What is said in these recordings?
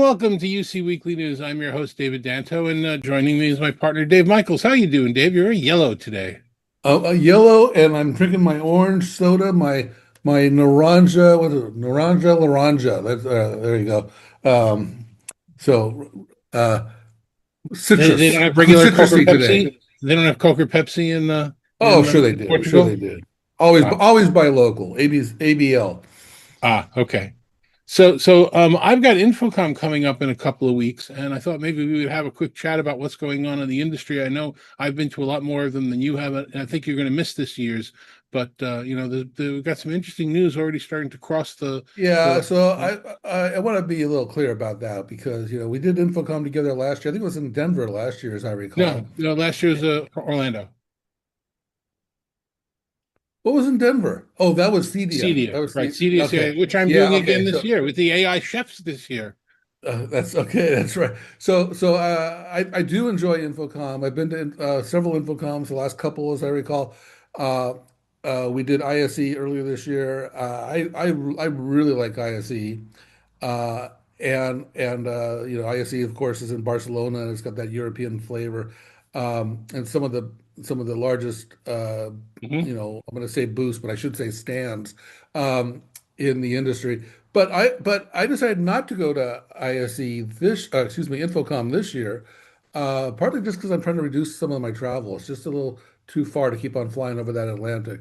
and welcome to UC Weekly News. I'm your host, David Danto, and joining me is my partner, Dave Michels. How you doing, Dave? You're very yellow today. A yellow, and I'm drinking my orange soda, my naranja. What is it? Naranja laranja. That's there you go. Um, so They citrus, don't have regular Coke or citrusy today. Pepsi. They don't have Coke or Pepsi Oh, in sure they do. Sure they Portugal. do. Always, Ah, always buy local. ABL. okay. So I've got InfoComm coming up in a couple of weeks, and I thought maybe we would have a quick chat about what's going on in the industry. I know I've been to a lot more of them than you have, and I think you're going to miss this year's. But we've got some interesting news already starting to cross Yeah, the. so I want to be a little clear about that because we did InfoComm together last year. I think it was in Denver last year, as I No, recall. no, last year's Orlando. What was in Denver? Oh, that was CDA. CDA, That was right? the CDA, okay. which I'm Yeah, doing again okay. this year with the AI chefs this year. That's okay. That's right. So I do enjoy InfoComm. I've been to several InfoComms, the last couple, as I recall. Uh, we did ISE earlier this year. I really like ISE. Uh, and ISE, of course, is in Barcelona, and it's got that European flavor. And some of the largest, Hmm. I'm going to say booths, but I should say stands um, in the industry. But I decided not to go to ISE excuse me, InfoComm this year, partly just because I'm trying to reduce some of my travel. It's just a little too far to keep on flying over that Atlantic.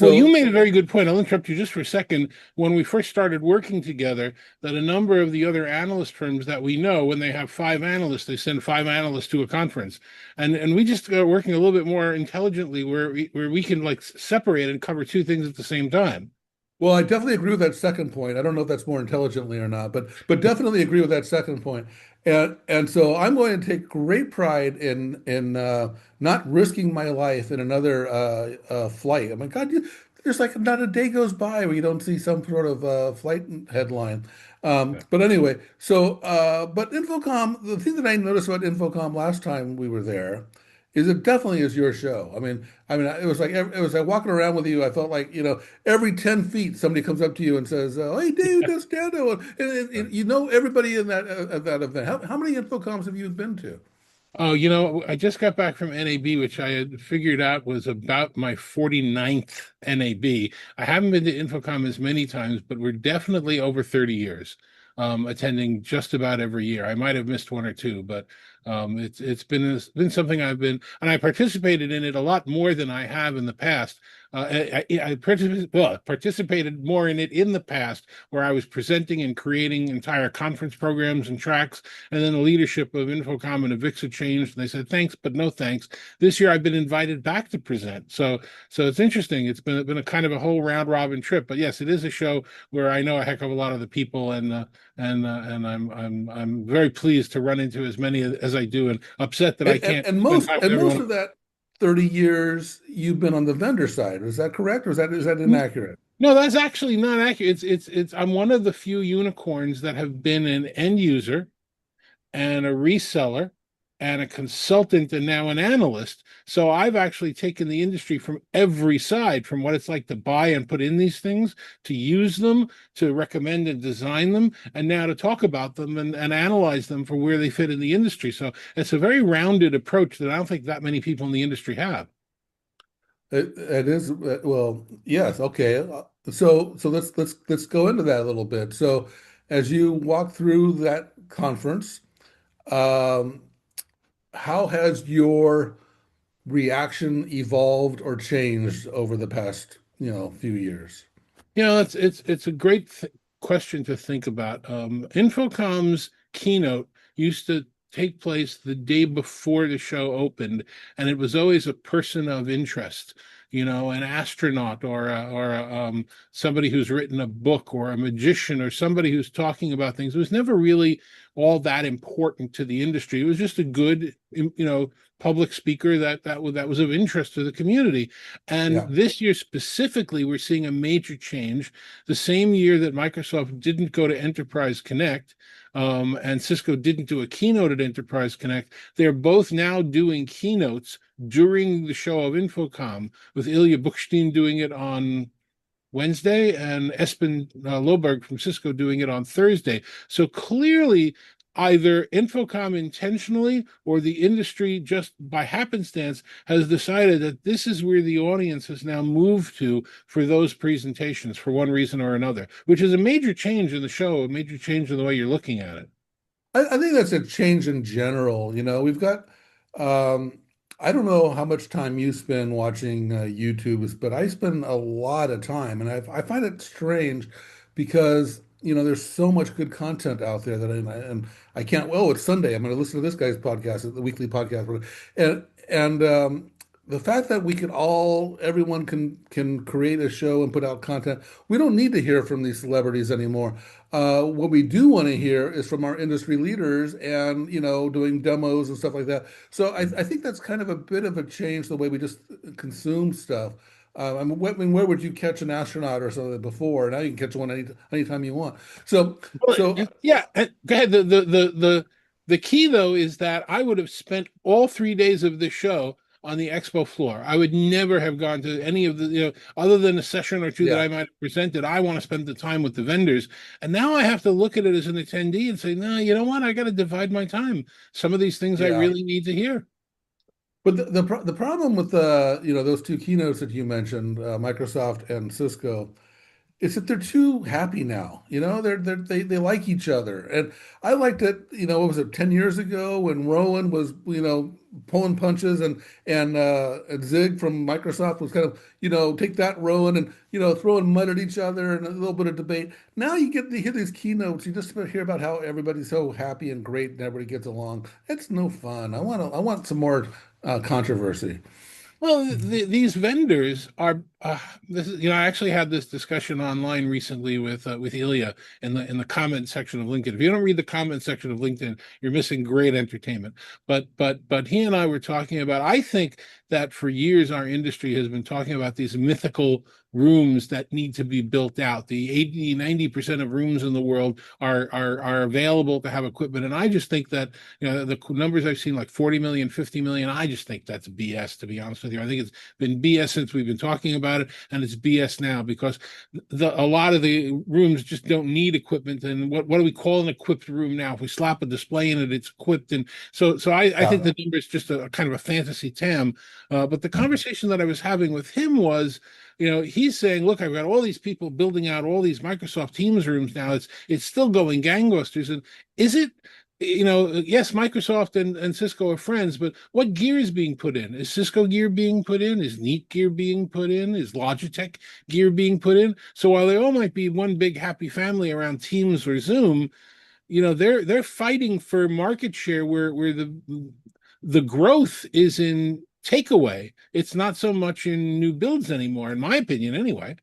Well, you So made a very good point. I'll interrupt you just for a second. When we first started working together, that a number of the other analyst firms that we know, when they have five analysts, they send five analysts to a conference, and we just are working a little bit more intelligently, where we can like separate and cover two things at the same time. Well, I definitely agree with that second point. I don't know if that's more intelligently or not, but definitely agree with that second point. And so I'm going to take great pride in not risking my life in another flight. I mean, God, there's like not a day goes by where you don't see some sort of flight headline. But anyway, but InfoComm, the thing that I noticed about InfoComm last time we were there is it definitely is your show. I mean, it was like walking around with you. I felt like every 10 feet somebody comes up to you and says, "Hey, Dave, that's Dando," and you know everybody in that at that event. How many InfoComms have you been to? Oh, I just got back from NAB, which I had figured out was about my 49th NAB. I haven't been to InfoComm as many times, but we're definitely over 30 years, attending just about every year. I might have missed one or two, but it's been something I've been, and I participated in it a lot more than I have in the past. I participated more in it in the past, where I was presenting and creating entire conference programs and tracks, and then the leadership of InfoComm and Avixa changed, and they said thanks, but no thanks. This year, I've been invited back to present, so it's interesting. It's been a kind of a whole round robin trip, but yes, it is a show where I know a heck of a lot of the people, and I'm very pleased to run into as many as I do, and upset that I And, and, can't and spend most time with and most everyone. of that 30 years you've been on the vendor side. Is that correct, or is that inaccurate? No, that's actually not accurate. It's I'm one of the few unicorns that have been an end user and a reseller and a consultant and now an analyst. So I've actually taken the industry from every side, from what it's like to buy and put in these things, to use them, to recommend and design them, and now to talk about them and analyze them for where they fit in the industry. So it's a very rounded approach that I don't think that many people in the industry have. It is well, yes, okay. So let's go into that a little bit. So as you walk through that conference, um, how has your reaction evolved or changed over the past, few years? It's a great question to think about. Infocom's keynote used to take place the day before the show opened, and it was always a person of interest, an astronaut or somebody who's written a book or a magician or somebody who's talking about things. It was never really all that important to the industry. It was just a good, public speaker that was of interest to the community. And Yeah. this year specifically, we're seeing a major change. The same year that Microsoft didn't go to Enterprise Connect, and Cisco didn't do a keynote at Enterprise Connect, they're both now doing keynotes during the show of InfoComm, with Ilya Bookstein doing it on Wednesday, and Espen Loberg from Cisco doing it on Thursday. So clearly, either InfoComm intentionally or the industry just by happenstance has decided that this is where the audience has now moved to for those presentations for one reason or another, which is a major change in the show, a major change in the way you're looking at it. I think that's a change in general. We've got, um, I don't know how much time you spend watching YouTube, but I spend a lot of time, and I find it strange because, there's so much good content out there that and I can't, well, it's Sunday. I'm going to listen to this guy's podcast, the weekly podcast. And the fact that everyone can create a show and put out content, we don't need to hear from these celebrities anymore. What we do want to hear is from our industry leaders and, doing demos and stuff like that. So I think that's kind of a bit of a change the way we just consume stuff. Where would you catch an astronaut or something before? Now you can catch one anytime you want. So, Well, so yeah, go ahead. The key though is that I would have spent all 3 days of the show on the expo floor. I would never have gone to any of the, other than a session or two that yeah, I might have presented. I want to spend the time with the vendors. And now I have to look at it as an attendee and say, no, you know what? I got to divide my time. Some of these things I yeah. really need to hear. But the problem with those two keynotes that you mentioned, Microsoft and Cisco, is that they're too happy now. They like each other. And I liked it, what was it, 10 years ago when Rowan was, pulling punches and Zig from Microsoft was kind of, take that Rowan and, throwing mud at each other and a little bit of debate. Now you get to hear these keynotes, you just hear about how everybody's so happy and great and everybody gets along. It's no fun. I want some more controversy. Well, these vendors are. This is, I actually had this discussion online recently with Ilya in the comment section of LinkedIn. If you don't read the comment section of LinkedIn, you're missing great entertainment. But he and I were talking about. I think that for years our industry has been talking about these mythical rooms that need to be built out. The 80-90% of rooms in the world are available to have equipment, and I just think that the numbers I've seen, like 40 million, 50 million, I just think that's BS, to be honest with you. I think it's been BS since we've been talking about it, and it's BS now because a lot of the rooms just don't need equipment. And what do we call an equipped room now? If we slap a display in it, it's equipped. And so I think Yeah. the number is just a kind of a fantasy tam. But the conversation that I was having with him was, he's saying, look, I've got all these people building out all these Microsoft Teams rooms now. It's still going gangbusters. And is it, yes, Microsoft and Cisco are friends, but what gear is being put in? Is Cisco gear being put in? Is Neat gear being put in? Is Logitech gear being put in? So while they all might be one big happy family around Teams or Zoom, they're fighting for market share where the growth is in takeaway. It's not so much in new builds anymore, in my opinion, anyway.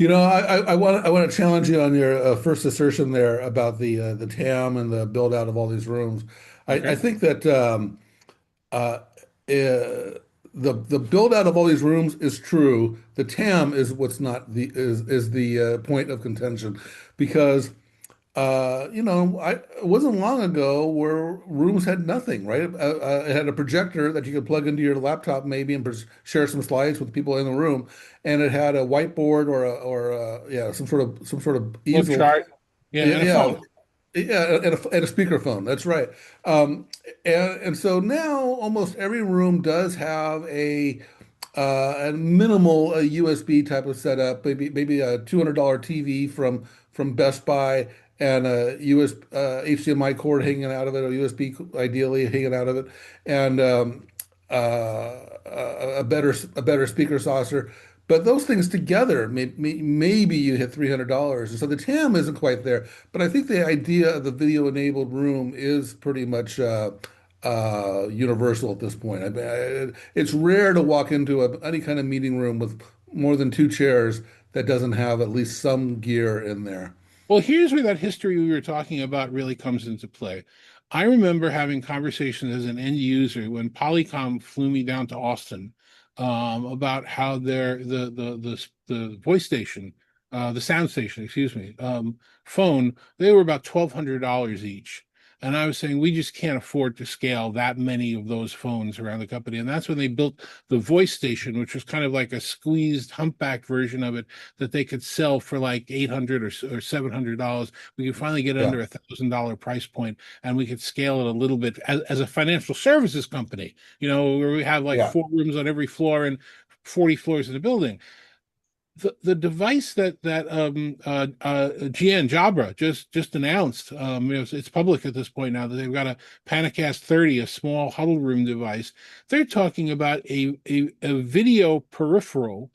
I want to challenge you on your first assertion there about the TAM and the build out of all these rooms. I Okay. think that the build out of all these rooms is true. The TAM is what's not the is the point of contention, because it wasn't long ago where rooms had nothing, right? It had a projector that you could plug into your laptop maybe and share some slides with people in the room, and it had a whiteboard or some sort of Flip easel. chart. Yeah, Yeah, and a yeah, phone. yeah, and a speakerphone. That's right. And so now almost every room does have a minimal USB type of setup, maybe a $200 TV from Best Buy and a HDMI cord hanging out of it, or USB ideally hanging out of it, and a better speaker saucer. But those things together, maybe you hit $300. And so the TAM isn't quite there. But I think the idea of the video-enabled room is pretty much universal at this point. It's rare to walk into any kind of meeting room with more than two chairs that doesn't have at least some gear in there. Well, here's where that history we were talking about really comes into play. I remember having conversations as an end user when Polycom flew me down to Austin, about how the voice station, the sound station, excuse me, phone, they were about $1,200 each. And I was saying we just can't afford to scale that many of those phones around the company. And that's when they built the voice station, which was kind of like a squeezed humpback version of it that they could sell for like 800 or $700. We could finally get Yeah. under $1,000 price point, and we could scale it a little bit as a financial services company, where we have like Yeah. 4 rooms on every floor and 40 floors in the building. The device that GN Jabra just announced, it's public at this point now that they've got a Panicast 30, a small huddle room device. They're talking about a video peripheral,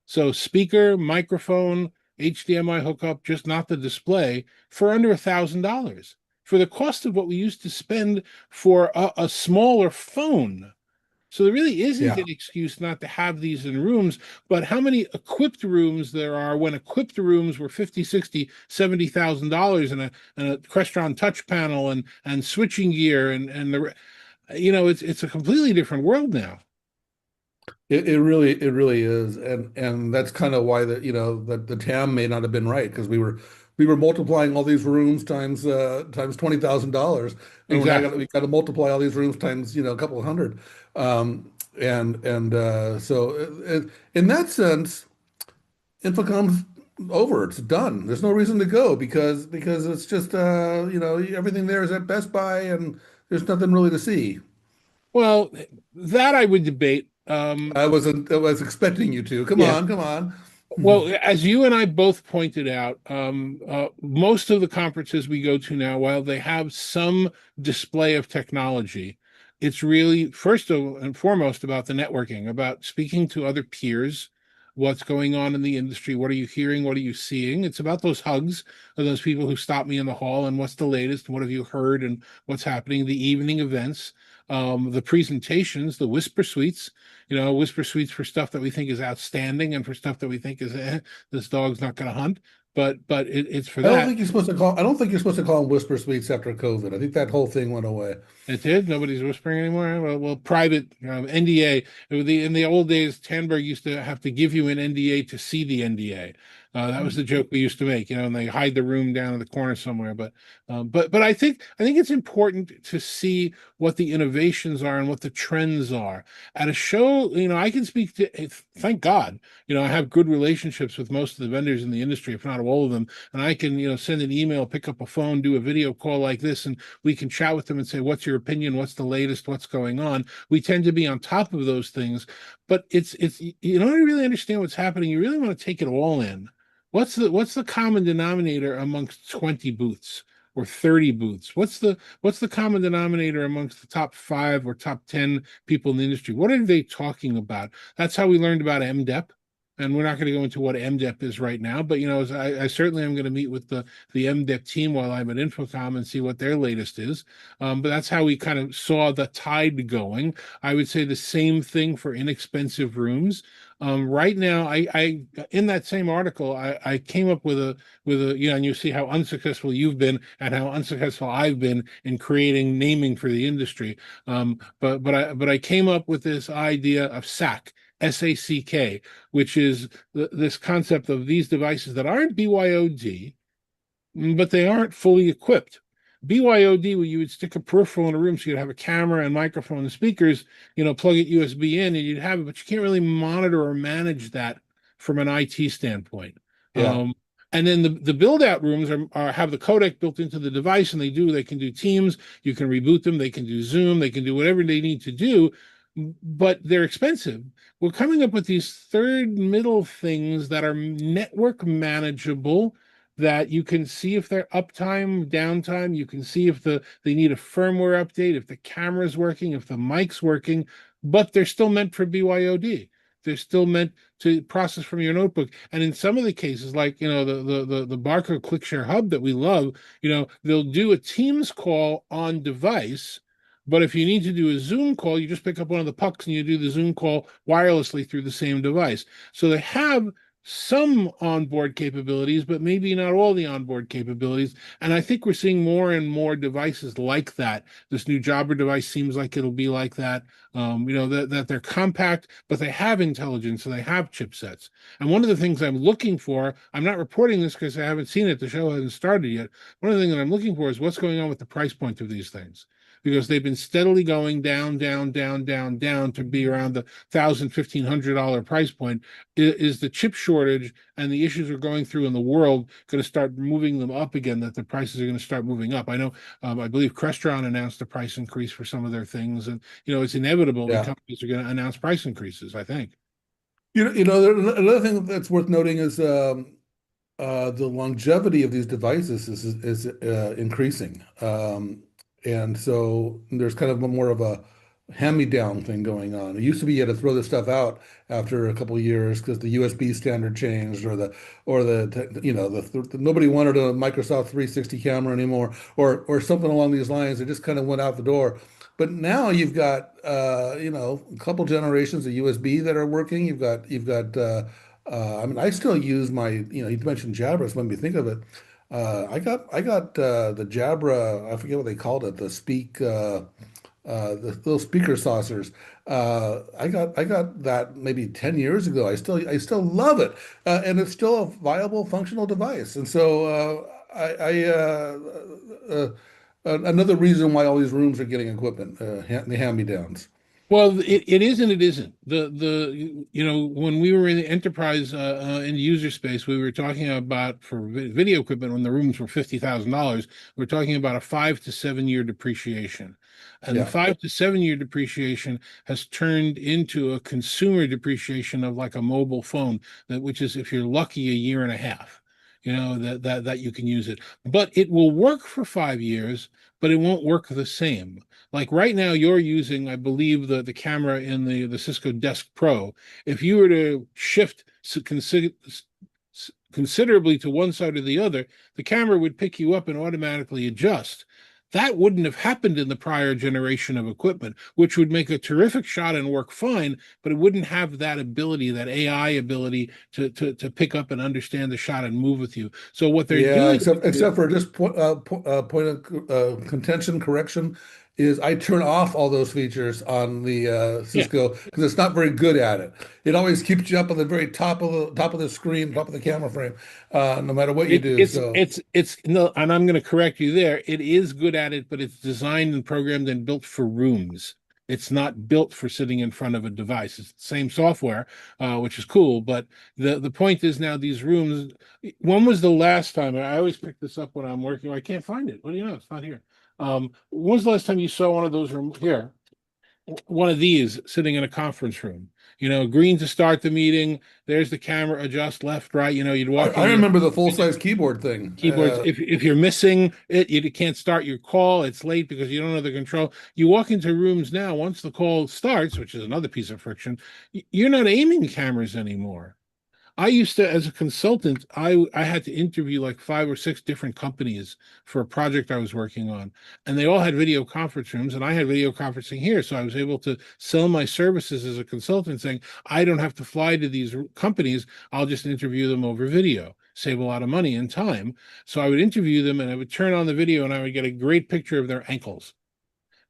so speaker, microphone, HDMI hookup, just not the display, for under $1,000 for the cost of what we used to spend for a smaller phone. So there really isn't Yeah. an excuse not to have these in rooms, but how many equipped rooms there are when equipped rooms were 50, 60, $70,000 and a Crestron touch panel and switching gear and it's a completely different world now. It really is, and that's kind of why the TAM may not have been right because we were multiplying all these rooms times $20,000, and Exactly. we got to multiply all these rooms times a couple of hundred, so in that sense, Infocom's over. It's done. There's no reason to go because it's just everything there is at Best Buy, and there's nothing really to see. Well, that I would debate. I was expecting you to. Come Yeah. on, come on. Well, as you and I both pointed out, most of the conferences we go to now, while they have some display of technology, it's really and foremost about the networking, about speaking to other peers, what's going on in the industry, what are you hearing, what are you seeing? It's about those hugs of those people who stop me in the hall and what's the latest, what have you heard, and what's happening, the evening events, the presentations, the whisper suites, whisper suites for stuff that we think is outstanding and for stuff that we think is this dog's not going to hunt. But it's for that. I don't think you're supposed to call them whisper suites after COVID. I think that whole thing went away. It did. Nobody's whispering anymore. Well, private NDA. In the old days, Tandberg used to have to give you an NDA to see the NDA. That was the joke we used to make, and they hide the room down in the corner somewhere. But I think it's important to see what the innovations are and what the trends are at a show. I can speak to. Thank God, I have good relationships with most of the vendors in the industry, if not all of them, and I can send an email, pick up a phone, do a video call like this, and we can chat with them and say, what's your opinion? What's the latest? What's going on? We tend to be on top of those things, but it's you don't really understand what's happening. You really want to take it all in. What's the common denominator amongst 20 booths or 30 booths? What's the common denominator amongst the top 5 or top 10 people in the industry? What are they talking about? That's how we learned about MDEP. And we're not going to go into what MDEP is right now, but I certainly am going to meet with the MDEP team while I'm at InfoComm and see what their latest is. But that's how we kind of saw the tide going. I would say the same thing for inexpensive rooms. Right now, I in that same article, I came up with a and you see how unsuccessful you've been and how unsuccessful I've been in creating naming for the industry. But I came up with this idea of SACK, which is this concept of these devices that aren't BYOD, but they aren't fully equipped. BYOD, where you would stick a peripheral in a room so you'd have a camera and microphone and speakers, plug it USB in and you'd have it, but you can't really monitor or manage that from an IT standpoint. Yeah. And then the build out rooms have the codec built into the device, and they can do Teams, you can reboot them, they can do Zoom, they can do whatever they need to do, but they're expensive. We're coming up with these third middle things that are network manageable, that you can see if they're uptime, downtime. You can see if they need a firmware update, if the camera's working, if the mic's working, but they're still meant for BYOD. They're still meant to process from your notebook. And in some of the cases, like the Barco ClickShare Hub that we love, they'll do a Teams call on device. But if you need to do a Zoom call, you just pick up one of the pucks and you do the Zoom call wirelessly through the same device. So they have some onboard capabilities, but maybe not all the onboard capabilities. And I think we're seeing more and more devices like that. This new Jabra device seems like it'll be like that. That they're compact, but they have intelligence and they have chipsets. And one of the things I'm looking for, I'm not reporting this because I haven't seen it. The show hasn't started yet. One of the things that I'm looking for is what's going on with the price point of these things. Because they've been steadily going down, down, down, down, down to be around the $1,000, $1,500 price point. Is the chip shortage and the issues we're going through in the world going to start moving them up again, that the prices are going to start moving up? I know, I believe Crestron announced a price increase for some of their things, and it's inevitable that Yeah. companies are going to announce price increases, I think. Another thing that's worth noting is the longevity of these devices is increasing. And so there's kind of more of a hand-me-down thing going on. It used to be you had to throw this stuff out after a couple of years because the USB standard changed, or nobody wanted a Microsoft 360 camera anymore, or something along these lines. It just kind of went out the door. But now you've got a couple generations of USB that are working. I mean, I still use you mentioned Jabra, so let me think of it. I got the Jabra, I forget what they called it, the little speaker saucers. I got that maybe 10 years ago. I still love it. And it's still a viable functional device. And so uh, another reason why all these rooms are getting equipment, the hand-me-downs. Well, it is and it isn't. When we were in the enterprise in the user space, we were talking about for video equipment when the rooms were $50,000. We're talking about a 5 to 7 year depreciation, and the Yeah. 5 to 7 year depreciation has turned into a consumer depreciation of like a mobile phone, which is, if you're lucky, a year and a half. That you can use it, but it will work for 5 years, but it won't work the same. Like right now, you're using, I believe, the camera in the Cisco Desk Pro. If you were to shift considerably to one side or the other, the camera would pick you up and automatically adjust. That wouldn't have happened in the prior generation of equipment, which would make a terrific shot and work fine, but it wouldn't have that ability, that AI ability to pick up and understand the shot and move with you. So what they're Yeah, doing except for just point of contention correction is I turn off all those features on the yeah, Cisco because it's not very good at it. It always keeps you up on the very top of the screen, top of the camera frame, no matter what you It, do. it's So it's no, and I'm going to correct you there. It is good at it, but it's designed and programmed and built for rooms. It's not built for sitting in front of a device. It's the same software, which is cool. But the point is now these rooms. When was the last time? I always pick this up when I'm working. I can't find it. What do you know? It's not here. When was the last time you saw one of those rooms here? One of these sitting in a conference room. Green to start the meeting. There's the camera, adjust left, right. You'd walk I in. remember the full-size keyboard thing. Keyboards, if you're missing it, you can't start your call. It's late because you don't know the control. You walk into rooms now, once the call starts, which is another piece of friction, you're not aiming cameras anymore. I used to, as a consultant, I had to interview like 5 or 6 different companies for a project I was working on, and they all had video conference rooms, and I had video conferencing here, so I was able to sell my services as a consultant, saying I don't have to fly to these companies. I'll just interview them over video, save a lot of money and time. So I would interview them, and I would turn on the video, and I would get a great picture of their ankles.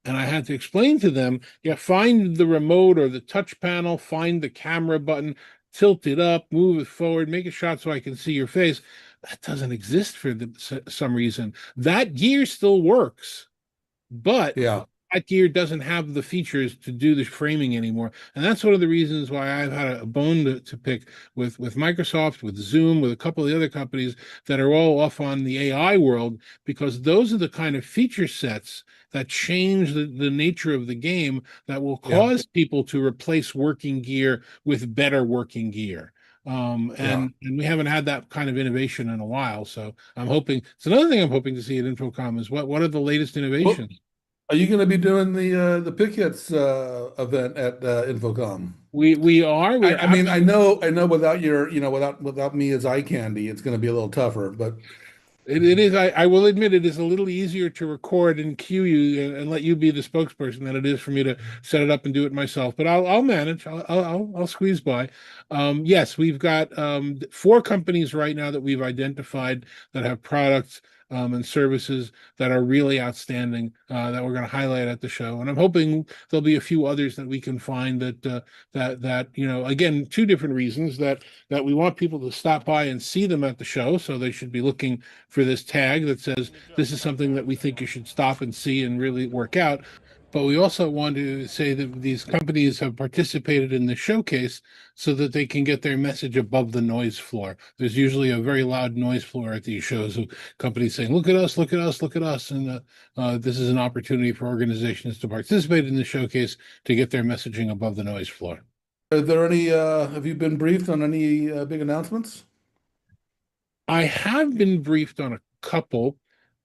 And I had to explain to them, yeah, find the remote or the touch panel, find the camera button, tilt it up, move it forward, make a shot so I can see your face. That doesn't exist for some reason. That gear still works, but Yeah, that gear doesn't have the features to do the framing anymore. And that's one of the reasons why I've had a bone to pick with Microsoft, with Zoom, with a couple of the other companies that are all off on the AI world, because those are the kind of feature sets that change the nature of the game that will yeah, cause people to replace working gear with better working gear. yeah. And we haven't had that kind of innovation in a while. So I'm hoping it's another thing I'm hoping to see at InfoComm is what are the latest Well, innovations? are you going to be doing the Pickets event at InfoComm? We are. I, We're I mean, absolutely. I know without without me as eye candy, it's going to be a little tougher. But It is. I will admit it is a little easier to record and cue you and let you be the spokesperson than it is for me to set it up and do it myself. But I'll manage. I'll squeeze by. Yes, we've got four companies right now that we've identified that have products and services that are really outstanding that we're going to highlight at the show. And I'm hoping there'll be a few others that we can find that again, two different reasons that we want people to stop by and see them at the show, so they should be looking for this tag that says this is something that we think you should stop and see and really work out. But we also want to say that these companies have participated in the showcase so that they can get their message above the noise floor. There's usually a very loud noise floor at these shows of companies saying, look at us, look at us, look at us. And this is an opportunity for organizations to participate in the showcase to get their messaging above the noise floor. Are there any, have you been briefed on any big announcements? I have been briefed on a couple.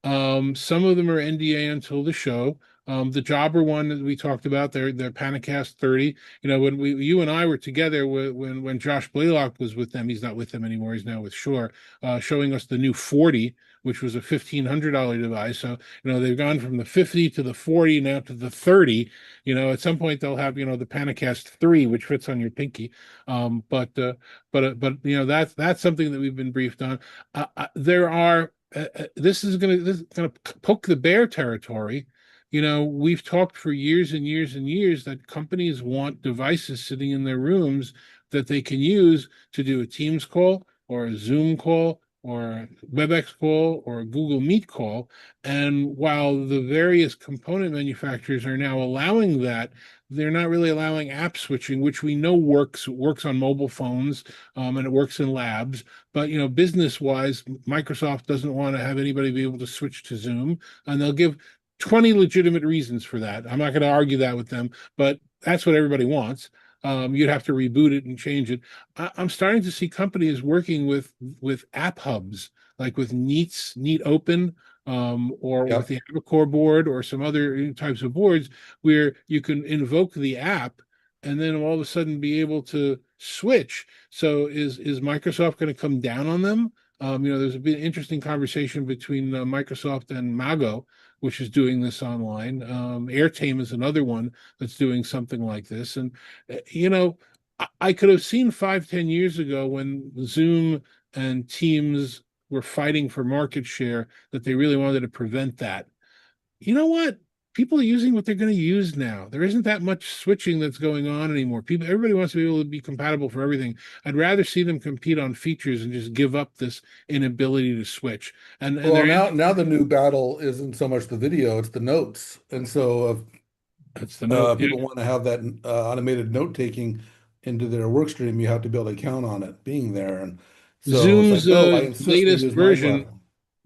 Some of them are NDA until the show. The Jobber one that we talked about, their Panicast 30. When you and I were together when Josh Blaylock was with them, he's not with them anymore. He's now with Shure, showing us the new 40, which was a $1,500 device. So, they've gone from the 50 to the 40 now to the 30. At some point they'll have, the Panicast 3, which fits on your pinky. But that's something that we've been briefed on. There are this is gonna poke the bear territory. We've talked for years and years and years that companies want devices sitting in their rooms that they can use to do a Teams call or a Zoom call or a WebEx call or a Google Meet call. And while the various component manufacturers are now allowing that, they're not really allowing app switching, which we know works on mobile phones, and it works in labs. But business wise, Microsoft doesn't want to have anybody be able to switch to Zoom, and they'll give 20 legitimate reasons for that. I'm not going to argue that with them, but that's what everybody wants. You'd have to reboot it and change it. I'm starting to see companies working with app hubs, like with Neat Open, or with Yep. the Abacore board or some other types of boards where you can invoke the app and then all of a sudden be able to switch. So is Microsoft going to come down on them? There's been an interesting conversation between Microsoft and Mago, which is doing this online. Airtame is another one that's doing something like this. And, I could have seen 5, 10 years ago when Zoom and Teams were fighting for market share that they really wanted to prevent that. You know what? People are using what they're going to use now. There isn't that much switching that's going on anymore. Everybody wants to be able to be compatible for everything. I'd rather see them compete on features and just give up this inability to switch. And Well, they're now the new battle isn't so much the video, it's the notes. And so that's the note. people want to have that automated note taking into their work stream, you have to be able to count on it being there. And so it's like, Zoom's no, I insist they latest use my version, button.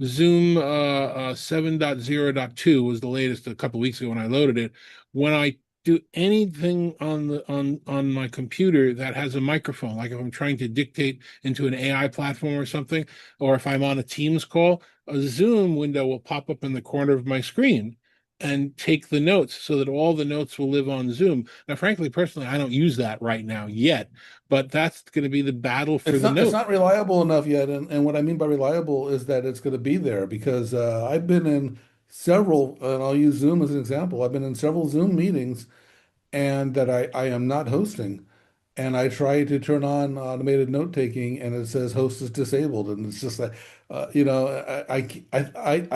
Zoom 7.0.2 was the latest a couple of weeks ago when I loaded it. When I do anything on my computer that has a microphone, like if I'm trying to dictate into an AI platform or something, or if I'm on a Teams call, a Zoom window will pop up in the corner of my screen and take the notes so that all the notes will live on Zoom. Now, frankly, personally, I don't use that right now yet, but that's going to be the battle for the It's note. not reliable enough yet, and what I mean by reliable is that it's going to be there because I've been in several, and I'll use Zoom as an example. I've been in several Zoom meetings and that I am not hosting. And I try to turn on automated note taking, and it says host is disabled, and it's just like, I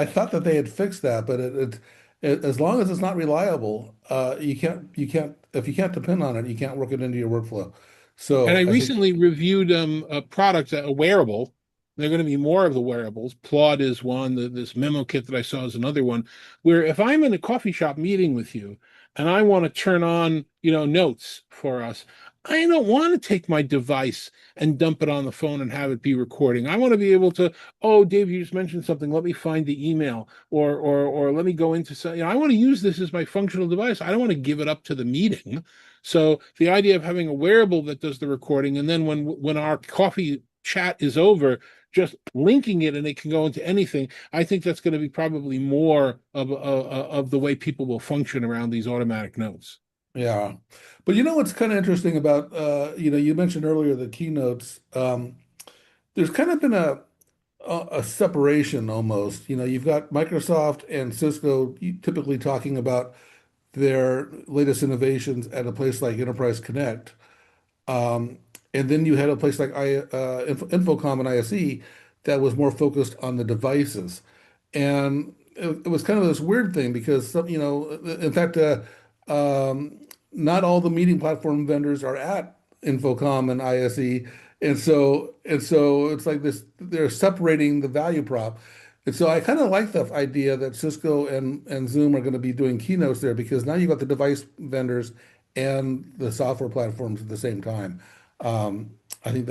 thought that they had fixed that, but as long as it's not reliable, you can't if you can't depend on it, you can't work it into your workflow. And I So I think, recently reviewed a product, a wearable. There are going to be more of the wearables. Plod is one. This memo kit that I saw is another one. Where if I'm in a coffee shop meeting with you, and I want to turn on, notes for us, I don't want to take my device and dump it on the phone and have it be recording. I want to be able to, oh, Dave, you just mentioned something. Let me find the email, or let me go into some. I want to use this as my functional device. I don't want to give it up to the meeting. So the idea of having a wearable that does the recording, and then when our coffee chat is over, just linking it and it can go into anything. I think that's going to be probably more of the way people will function around these automatic notes. yeah. But you know what's kind of interesting about you mentioned earlier the keynotes. There's kind of been a separation almost. You've got Microsoft and Cisco typically talking about their latest innovations at a place like Enterprise Connect. Um, and then you had a place like InfoComm and ISE that was more focused on the devices. And it was kind of this weird thing because in fact, not all the meeting platform vendors are at InfoComm and ISE, and so it's like this. They're separating the value prop, and so I kind of like the idea that Cisco and Zoom are going to be doing keynotes there because now you've got the device vendors and the software platforms at the same time. I think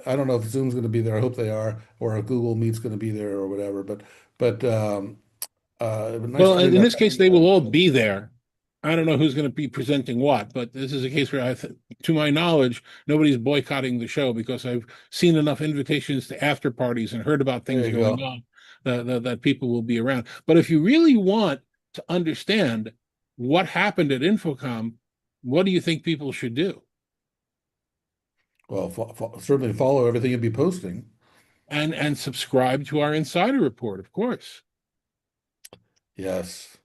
I don't know if Zoom's going to be there. I hope they are, or if Google Meet's going to be there or whatever. But it'd be nice Well, to bring in that this back. case, they will all be there. I don't know who's going to be presenting what, but this is a case where to my knowledge, nobody's boycotting the show because I've seen enough invitations to after parties and heard about There things you going go. on that people will be around. But if you really want to understand what happened at InfoComm, what do you think people should do? Well, certainly follow everything you'll be posting. And subscribe to our insider report, of course. Yes.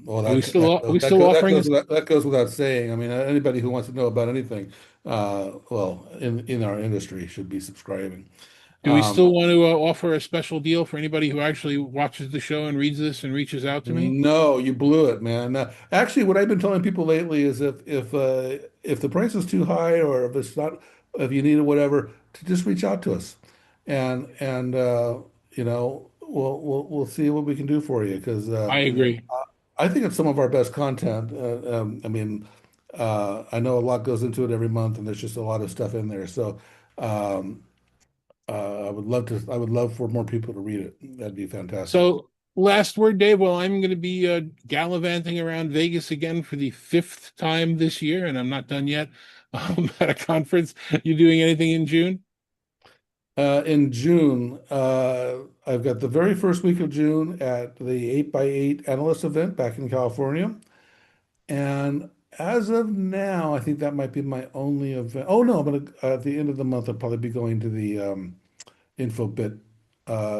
Well, Are we that still that are goes we that still goes that offering goes this? without saying. I mean, anybody who wants to know about anything, well, in our industry should be subscribing. Do we Um, still want to offer a special deal for anybody who actually watches the show and reads this and reaches out to me? No, you blew it, man. Actually, what I've been telling people lately is if the price is too high or if it's not, if you need it, whatever, to just reach out to us, and we'll see what we can do for you because I agree. I think it's some of our best content. I mean, I know a lot goes into it every month, and there's just a lot of stuff in there. So um, I would love for more people to read it. That'd be fantastic. So, last word, Dave. Well, I'm going to be gallivanting around Vegas again for the fifth time this year, and I'm not done yet. At a conference. You doing anything in June? In June, I've got the very first week of June at the 8x8 analyst event back in California. And as of now, I think that might be my only event. Oh, no, but at the end of the month, I'll probably be going to the InfoBit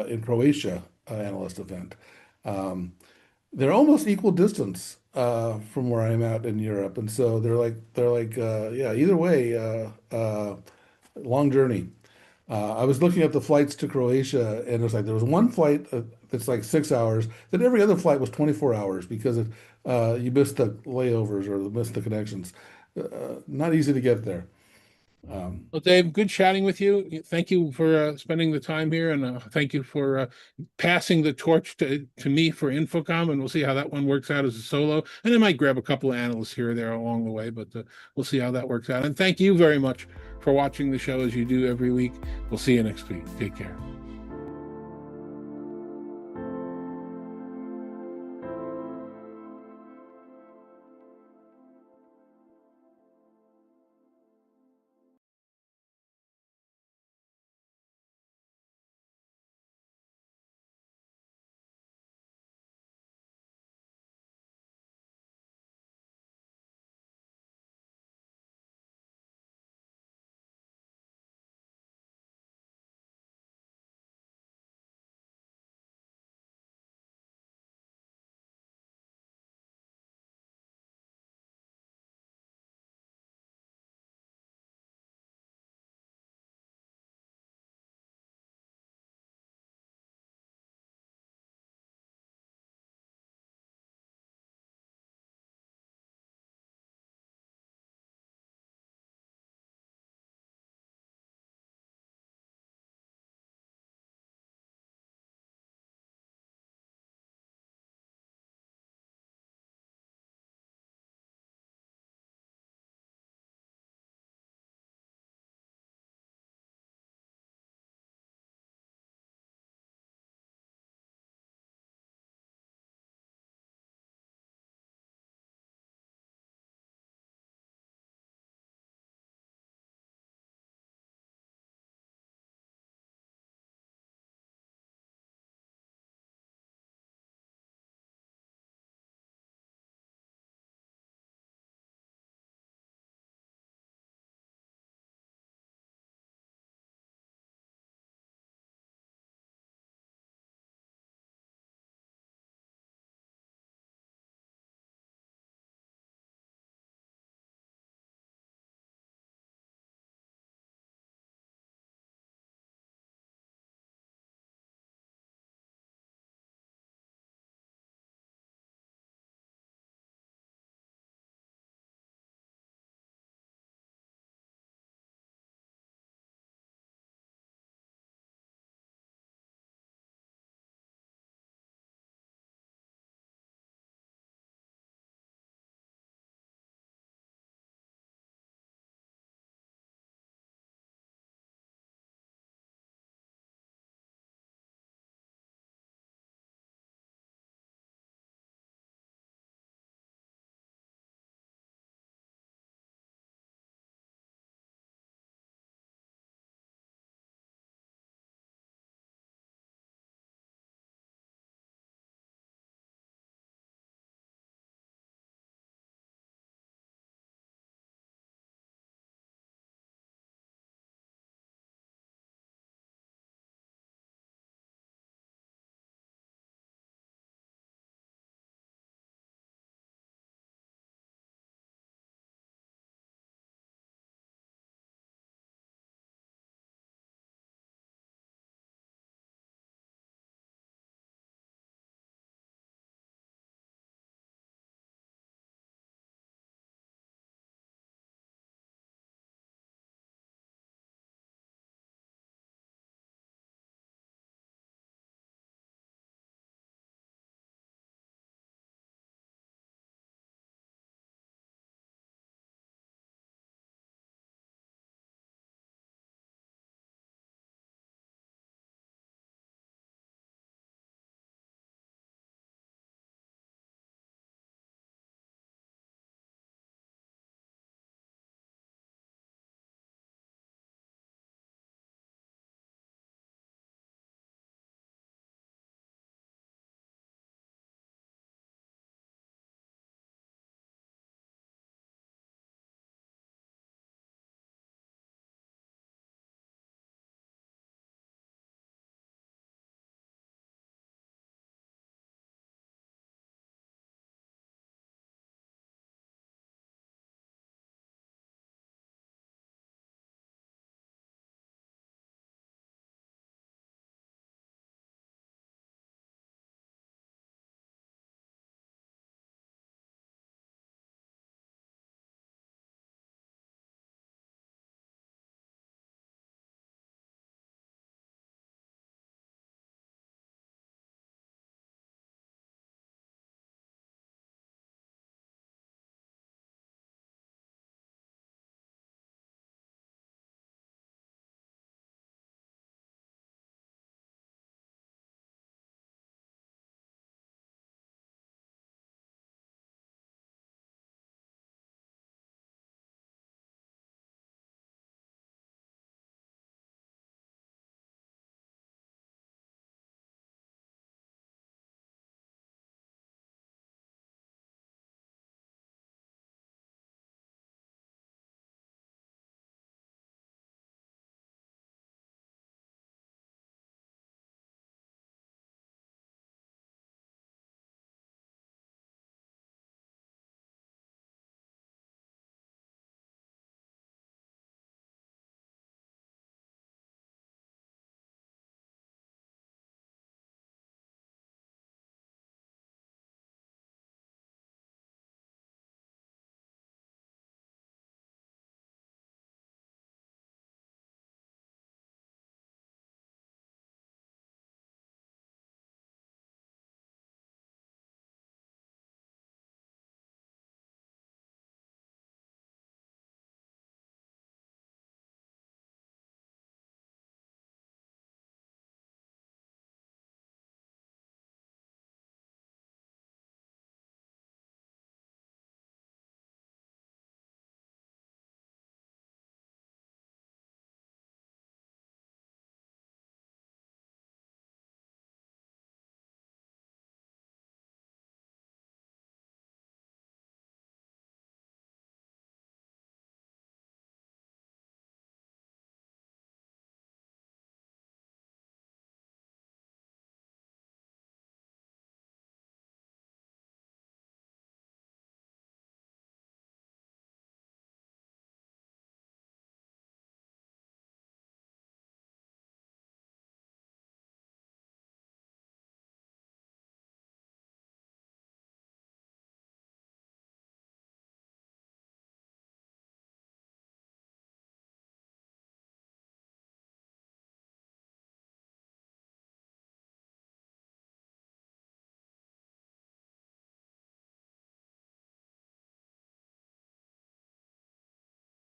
in Croatia analyst event. Um, they're almost equal distance from where I'm at in Europe. And so yeah, either way, long journey. I was looking at the flights to Croatia, and it was like there was one flight that's like 6 hours. Then every other flight was 24 hours because you missed the layovers or missed the connections. Not easy to get there. Um, Well, Dave, good chatting with you. Thank you for spending the time here, and thank you for passing the torch to me for InfoComm. And we'll see how that one works out as a solo. And I might grab a couple of analysts here or there along the way, but we'll see how that works out. And thank you very much for watching the show as you do every week. We'll see you next week. Take care.